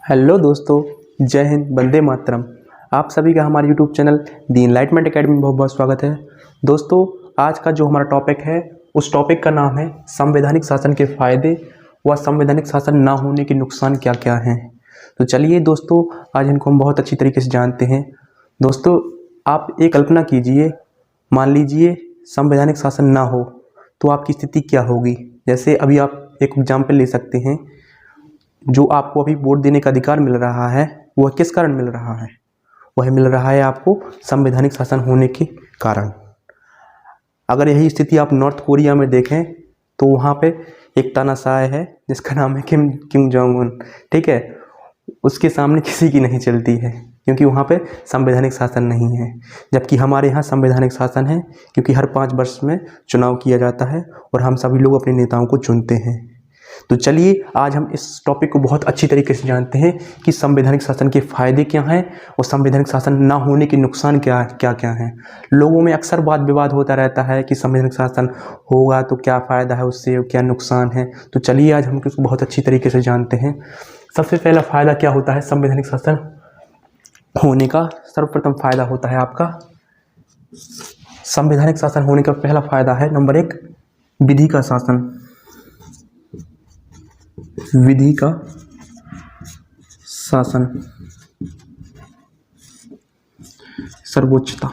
Hello दोस्तों, जय हिंद, वंदे मातरम। आप सभी का हमारे यूट्यूब चैनल दी इनलाइटमेंट एकेडमी में बहुत बहुत स्वागत है। दोस्तों, आज का जो हमारा टॉपिक है उस टॉपिक का नाम है संवैधानिक शासन के फायदे व संवैधानिक शासन ना होने के नुकसान क्या क्या हैं। तो चलिए दोस्तों, आज इनको हम बहुत अच्छी तरीके से जानते हैं। दोस्तों, आप एक कल्पना कीजिए, मान लीजिए संवैधानिक शासन ना हो तो आपकी स्थिति क्या होगी। जैसे अभी आप एक एग्जाम्पल ले सकते हैं, जो आपको अभी वोट देने का अधिकार मिल रहा है वह किस कारण मिल रहा है? वह मिल रहा है आपको संवैधानिक शासन होने के कारण। अगर यही स्थिति आप नॉर्थ कोरिया में देखें तो वहाँ पे एक तानाशाह है जिसका नाम है किम जोंग उन। ठीक है, उसके सामने किसी की नहीं चलती है क्योंकि वहाँ पे संवैधानिक शासन नहीं है। जबकि हमारे यहाँ संवैधानिक शासन है क्योंकि हर 5 वर्ष में चुनाव किया जाता है और हम सभी लोग अपने नेताओं को चुनते हैं। तो चलिए आज हम इस टॉपिक को बहुत अच्छी तरीके से जानते हैं कि संवैधानिक शासन के फायदे क्या हैं और संवैधानिक शासन ना होने के नुकसान क्या क्या हैं। लोगों में अक्सर वाद विवाद होता रहता है कि संवैधानिक शासन होगा तो क्या फ़ायदा है, उससे क्या नुकसान है। तो चलिए आज हम इसको बहुत अच्छी तरीके से जानते हैं। सबसे पहला फ़ायदा क्या होता है संवैधानिक शासन होने का? सर्वप्रथम फ़ायदा होता है आपका, संवैधानिक शासन होने का पहला फ़ायदा है नंबर 1, विधि का शासन। विधि का शासन, सर्वोच्चता।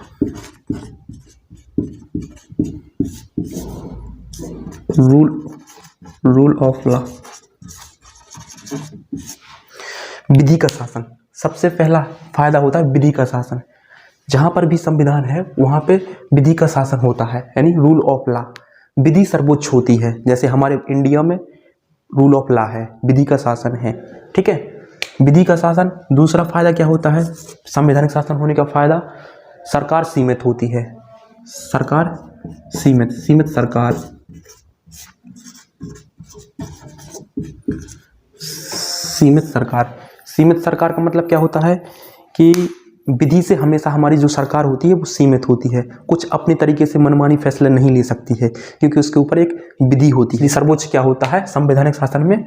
Rule of law. विधि का शासन, सबसे पहला फायदा होता है विधि का शासन। जहां पर भी संविधान है वहां पे विधि का शासन होता है, यानी रूल ऑफ लॉ। विधि सर्वोच्च होती है। जैसे हमारे इंडिया में रूल ऑफ लॉ है, विधि का शासन है। ठीक है, विधि का शासन। दूसरा फायदा क्या होता है संवैधानिक शासन होने का फायदा? सरकार सीमित होती है। सरकार सीमित सरकार। सीमित सरकार का मतलब क्या होता है कि विधि से हमेशा हमारी जो सरकार होती है वो सीमित होती है, कुछ अपने तरीके से मनमानी फैसले नहीं ले सकती है क्योंकि उसके ऊपर एक विधि होती है। सर्वोच्च क्या होता है संवैधानिक शासन में?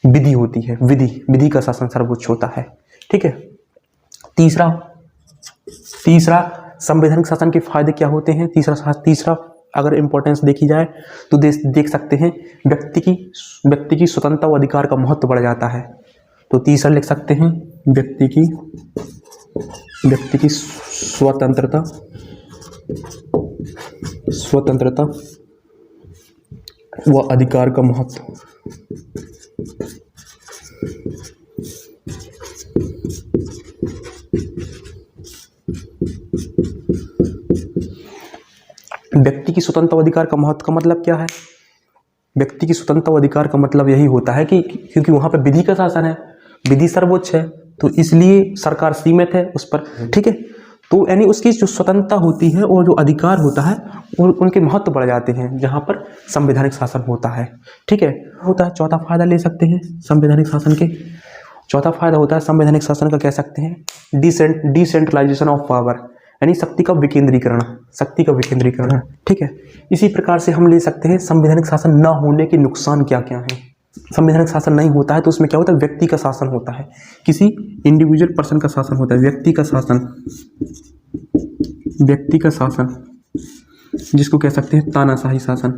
विधि होती है। विधि का शासन सर्वोच्च होता है। ठीक है, तीसरा संवैधानिक शासन के फायदे क्या होते हैं? तीसरा अगर इंपॉर्टेंस देखी जाए तो देख सकते हैं व्यक्ति की स्वतंत्रता व अधिकार का महत्व बढ़ जाता है। तो तीसरा लिख सकते हैं व्यक्ति की स्वतंत्रता व अधिकार का महत्व। व्यक्ति की स्वतंत्रता व अधिकार का महत्व का मतलब क्या है? व्यक्ति की स्वतंत्रता व अधिकार का मतलब यही होता है कि क्योंकि वहां पे विधि का शासन है, विधि सर्वोच्च है, तो इसलिए सरकार सीमित है उस पर। ठीक है, तो यानी उसकी जो स्वतंत्रता होती है और जो अधिकार होता है उनके महत्व बढ़ जाते हैं जहां पर संवैधानिक शासन होता है। ठीक है, चौथा फायदा ले सकते हैं संवैधानिक शासन के। चौथा फायदा होता है संवैधानिक शासन का, कह सकते हैं डिसेंट्रलाइजेशन ऑफ पावर, यानी शक्ति का विकेंद्रीकरण। ठीक है, इसी प्रकार से हम ले सकते हैं संवैधानिक शासन न होने के नुकसान क्या क्या हैं। संवैधानिक शासन नहीं होता है तो उसमें क्या होता है? व्यक्ति का शासन होता है, किसी इंडिविजुअल पर्सन का शासन होता है। व्यक्ति का शासन जिसको कह सकते हैं तानाशाही शासन।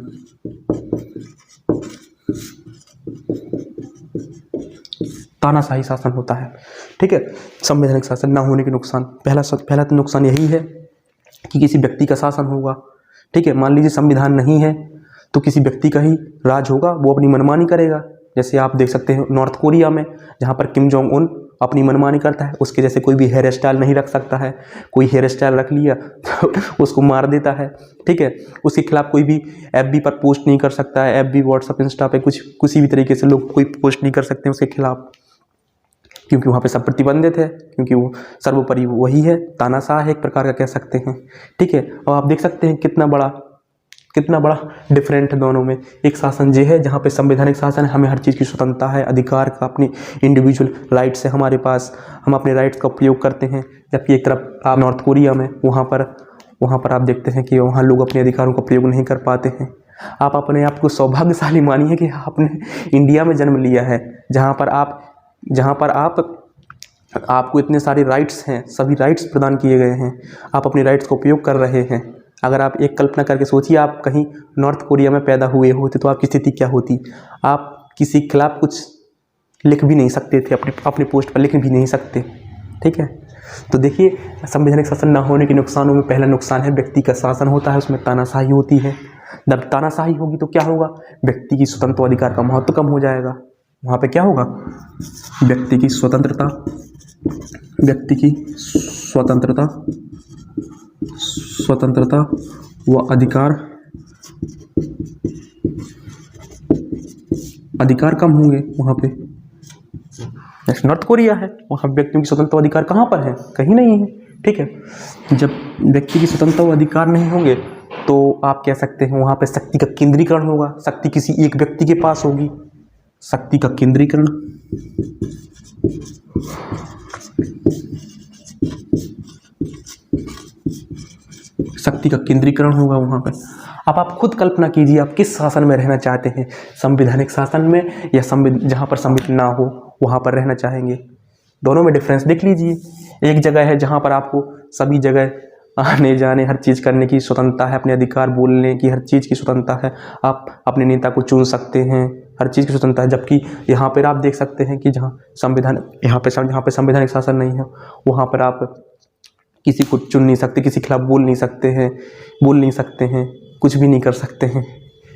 तानाशाही शासन होता है। ठीक है, संवैधानिक शासन ना होने के नुकसान, पहला तो नुकसान यही है कि किसी व्यक्ति का शासन होगा। ठीक है, मान लीजिए संविधान नहीं है तो किसी व्यक्ति का ही राज होगा, वो अपनी मनमानी करेगा। जैसे आप देख सकते हैं नॉर्थ कोरिया में, जहाँ पर किम जोंग उन अपनी मनमानी करता है, उसके जैसे कोई भी हेयर स्टाइल नहीं रख सकता है। कोई हेयर स्टाइल रख लिया तो उसको मार देता है। ठीक है, उसके खिलाफ कोई भी FB पर पोस्ट नहीं कर सकता है। FB, व्हाट्सएप, इंस्टा पे किसी भी तरीके से लोग कोई पोस्ट नहीं कर सकते उसके खिलाफ, क्योंकि वहाँ पे सब प्रतिबंधित है, क्योंकि वो सर्वोपरि वही है, तानाशाह है एक प्रकार का कह सकते हैं। ठीक है, और आप देख सकते हैं कितना बड़ा डिफरेंट दोनों में। एक शासन ये है जहाँ पे संवैधानिक शासन है, हमें हर चीज़ की स्वतंत्रता है, अधिकार का, अपनी इंडिविजुअल राइट्स है हमारे पास, हम अपने राइट्स का उपयोग करते हैं। जबकि एक तरफ आप नॉर्थ कोरिया में वहाँ पर आप देखते हैं कि वहाँ लोग अपने अधिकारों का प्रयोग नहीं कर पाते हैं। आप अपने आप को सौभाग्यशाली मानिए कि आपने इंडिया में जन्म लिया है, जहाँ पर आप जहाँ पर आपको इतने सारे राइट्स हैं, सभी राइट्स प्रदान किए गए हैं, आप अपनी राइट्स का उपयोग कर रहे हैं। अगर आप एक कल्पना करके सोचिए, आप कहीं नॉर्थ कोरिया में पैदा हुए होते तो आपकी स्थिति क्या होती। आप किसी के खिलाफ कुछ लिख भी नहीं सकते थे, अपनी पोस्ट पर लिख भी नहीं सकते। ठीक है, तो देखिए संवैधानिक शासन न होने के नुकसानों में पहला नुकसान है व्यक्ति का शासन होता है, उसमें तानाशाही होती है। जब तानाशाही होगी तो क्या होगा, व्यक्ति की स्वतंत्र अधिकार का महत्व कम हो जाएगा। वहाँ पे क्या होगा, व्यक्ति की स्वतंत्रता व अधिकार कम होंगे। वहाँ पे नॉर्थ कोरिया है, वहाँ व्यक्तियों की स्वतंत्रता अधिकार कहाँ पर है, कहीं नहीं है। ठीक है, जब व्यक्ति की स्वतंत्रता व अधिकार नहीं होंगे तो आप कह सकते हैं वहाँ पे शक्ति का केंद्रीकरण होगा, शक्ति किसी एक व्यक्ति के पास होगी, शक्ति का केंद्रीकरण। शक्ति का केंद्रीकरण होगा वहाँ पर। अब आप खुद कल्पना कीजिए, आप किस शासन में रहना चाहते हैं, संवैधानिक शासन में या जहाँ पर संविधान ना हो वहाँ पर रहना चाहेंगे। दोनों में डिफरेंस देख लीजिए। एक जगह है जहाँ पर आपको सभी जगह आने जाने हर चीज़ करने की स्वतंत्रता है, अपने अधिकार बोलने की हर चीज़ की स्वतंत्रता है, आप अपने नेता को चुन सकते हैं, हर चीज़ की स्वतंत्रता है। जबकि यहाँ पर आप देख सकते हैं कि जहाँ पे संवैधानिक शासन नहीं है वहाँ पर आप किसी को चुन नहीं सकते, किसी के खिलाफ बोल नहीं सकते हैं, कुछ भी नहीं कर सकते हैं।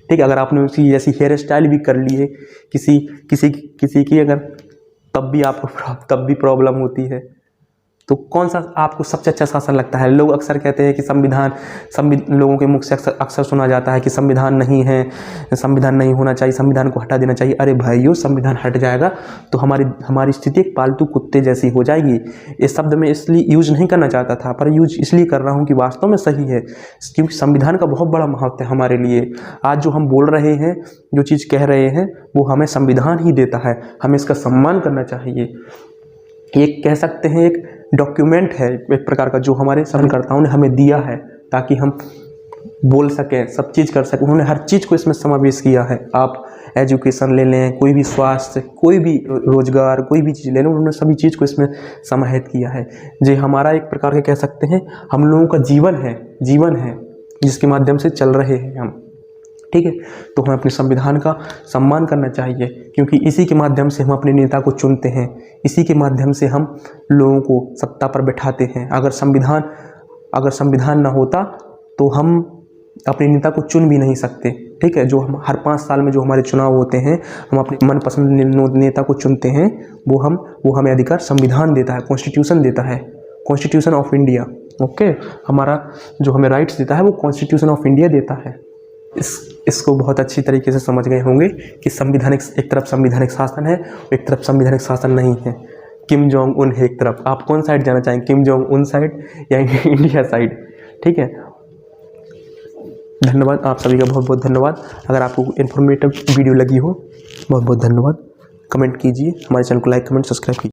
ठीक है, अगर आपने उसकी जैसी हेयर स्टाइल भी कर ली है किसी की अगर तब भी प्रॉब्लम होती है। तो कौन सा आपको सबसे अच्छा शासन लगता है। लोग अक्सर कहते हैं कि लोगों के मुख से अक्सर सुना जाता है कि संविधान नहीं है, संविधान नहीं होना चाहिए, संविधान को हटा देना चाहिए। अरे भाइयों, संविधान हट जाएगा तो हमारी स्थिति एक पालतू कुत्ते जैसी हो जाएगी। इस शब्द में इसलिए यूज नहीं करना चाहता था, पर यूज इसलिए कर रहा हूँ कि वास्तव में सही है, क्योंकि संविधान का बहुत बड़ा महत्व है हमारे लिए। आज जो हम बोल रहे हैं, जो चीज़ कह रहे हैं, वो हमें संविधान ही देता है, हमें इसका सम्मान करना चाहिए। एक कह सकते हैं एक डॉक्यूमेंट है एक प्रकार का, जो हमारे संविधानकर्ताओं ने हमें दिया है ताकि हम बोल सकें, सब चीज़ कर सकें। उन्होंने हर चीज़ को इसमें समावेश किया है। आप एजुकेशन ले लें, कोई भी स्वास्थ्य, कोई भी रोजगार, कोई भी चीज़ ले लें, उन्होंने सभी चीज़ को इसमें समाहित किया है। जो हमारा एक प्रकार के कह सकते हैं हम लोगों का जीवन है जिसके माध्यम से चल रहे हैं हम। ठीक है, तो हमें अपने संविधान का सम्मान करना चाहिए, क्योंकि इसी के माध्यम से हम अपने नेता को चुनते हैं, इसी के माध्यम से हम लोगों को सत्ता पर बैठाते हैं। अगर संविधान ना होता तो हम अपने नेता को चुन भी नहीं सकते। ठीक है, जो हम हर 5 साल में जो हमारे चुनाव होते हैं, हम अपने मनपसंद नेता को चुनते हैं, वो हमें अधिकार संविधान देता है, कॉन्स्टिट्यूशन देता है, कॉन्स्टिट्यूशन ऑफ इंडिया। ओके, हमारा जो हमें राइट्स देता है वो कॉन्स्टिट्यूशन ऑफ इंडिया देता है। इसको बहुत अच्छी तरीके से समझ गए होंगे कि एक तरफ संवैधानिक शासन है, एक तरफ संवैधानिक शासन नहीं है। किम जोंग उन है एक तरफ, आप कौन साइड जाना चाहेंगे, किम जोंग उन साइड या इंडिया साइड। ठीक है, धन्यवाद, आप सभी का बहुत बहुत धन्यवाद। अगर आपको इन्फॉर्मेटिव वीडियो लगी हो, बहुत बहुत धन्यवाद। कमेंट कीजिए, हमारे चैनल को लाइक कमेंट सब्सक्राइब कीजिए।